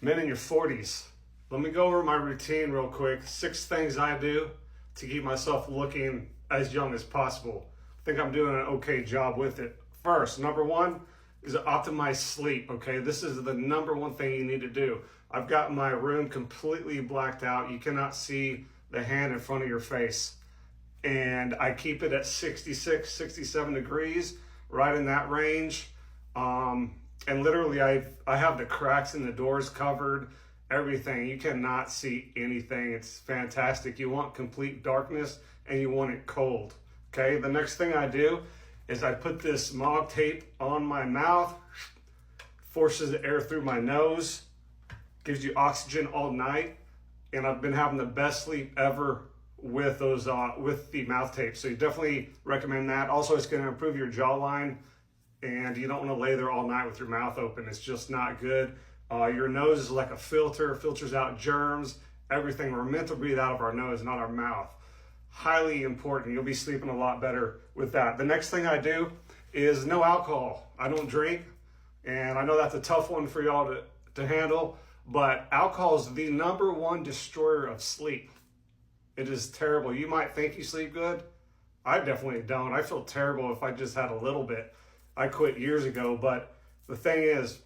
Men in your 40s. Let me go over my routine real quick. 6 things I do to keep myself looking as young as possible. I think I'm doing an okay job with it. First, number one is optimize sleep. Okay, this is the number one thing you need to do. I've got my room completely blacked out. You cannot see the hand in front of your face. And I keep it at 66, 67 degrees, right in that range. And literally I have the cracks in the doors covered, everything. You cannot see anything. It's fantastic. You want complete darkness and you want it cold. Okay, the next thing I do is I put this Mog tape on my mouth, forces the air through my nose, gives you oxygen all night, and I've been having the best sleep ever with those with the mouth tape. So you definitely recommend that. Also, it's going to improve your jawline, and you don't want to lay there all night with your mouth open. It's just not good. Your nose is like a filter, filters out germs, everything. We're meant to breathe out of our nose, not our mouth. Highly important. You'll be sleeping a lot better with that. The next thing I do is no alcohol. I don't drink, and I know that's a tough one for y'all to handle, but alcohol is the number one destroyer of sleep. It is terrible. You might think you sleep good. I definitely don't. I feel terrible if I just had a little bit. I quit years ago, but the thing is,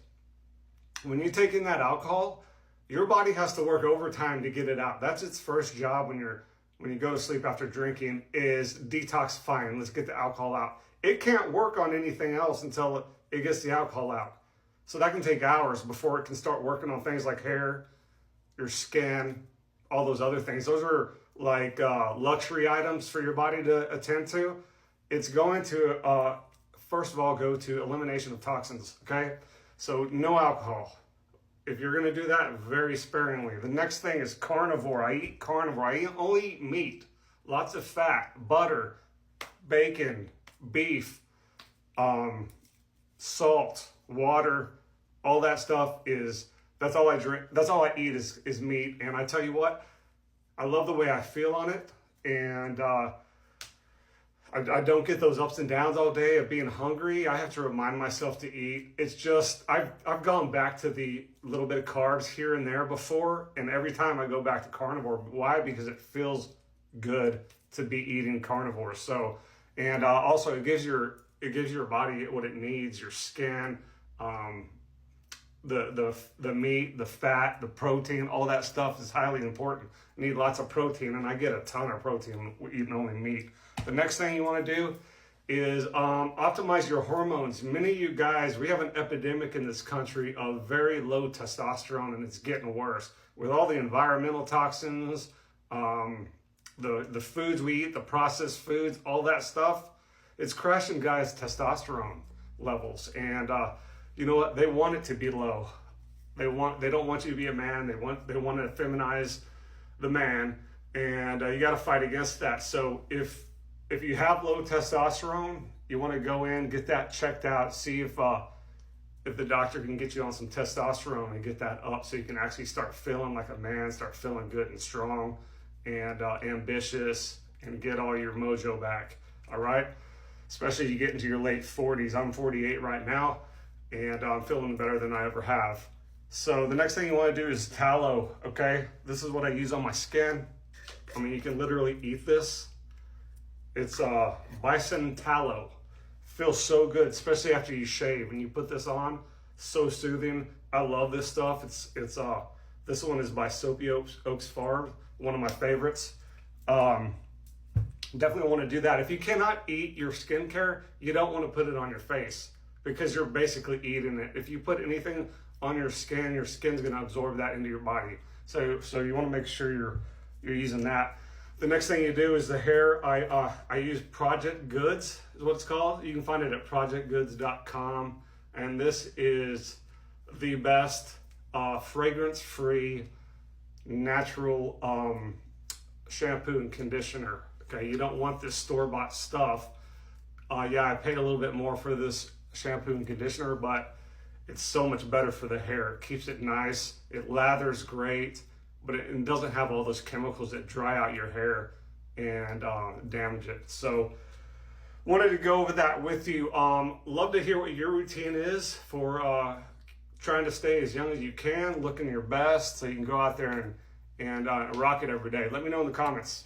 when you take in that alcohol, your body has to work overtime to get it out. That's its first job when you go to sleep after drinking, is detoxifying. Let's get the alcohol out. It can't work on anything else until it gets the alcohol out. So that can take hours before it can start working on things like hair, your skin, all those other things. Those are like luxury items for your body to attend to. It's going to, first of all, go to elimination of toxins, okay? So no alcohol. If you're going to do that, very sparingly. The next thing is carnivore. I eat carnivore. I only eat meat, lots of fat, butter, bacon, beef, salt, water, all that stuff that's all I drink. That's all I eat is meat. And I tell you what, I love the way I feel on it. And I don't get those ups and downs all day of being hungry. I have to remind myself to eat. It's just, I've gone back to the little bit of carbs here and there before, and every time I go back to carnivore. Why? Because it feels good to be eating carnivore. So, and also it gives your body what it needs, your skin, the meat, the fat, the protein, all that stuff is highly important. You need lots of protein, and I get a ton of protein eating only meat. The next thing you want to do is optimize your hormones. Many of you guys, we have an epidemic in this country of very low testosterone, and it's getting worse with all the environmental toxins, the foods we eat, the processed foods, all that stuff. It's crashing guys' testosterone levels, and you know what? They want it to be low. They don't want you to be a man. They want to feminize the man, and you got to fight against that. So if you have low testosterone, you want to go in, get that checked out, see if the doctor can get you on some testosterone and get that up, so you can actually start feeling like a man, start feeling good and strong and ambitious, and get all your mojo back. All right, especially you get into your late 40s. I'm 48 right now, and I'm feeling better than I ever have. So the next thing you want to do is tallow, okay? This is what I use on my skin. I mean, you can literally eat this. It's bison tallow. Feels so good, especially after you shave. When you put this on, so soothing. I love this stuff. It's this one is by Soapy Oaks Farm, one of my favorites. Definitely want to do that. If you cannot eat your skincare, you don't want to put it on your face, because you're basically eating it. If you put anything on your skin's going to absorb that into your body. So you want to make sure you're using that. The next thing you do is the hair. I use Project Goods is what it's called. You can find it at projectgoods.com, and this is the best fragrance-free natural shampoo and conditioner. Okay, you don't want this store-bought stuff. Yeah, I paid a little bit more for this shampoo and conditioner, but it's so much better for the hair. It keeps it nice. It lathers great, but it doesn't have all those chemicals that dry out your hair and damage it. So wanted to go over that with you. Love to hear what your routine is for trying to stay as young as you can, looking your best so you can go out there and rock it every day. Let me know in the comments.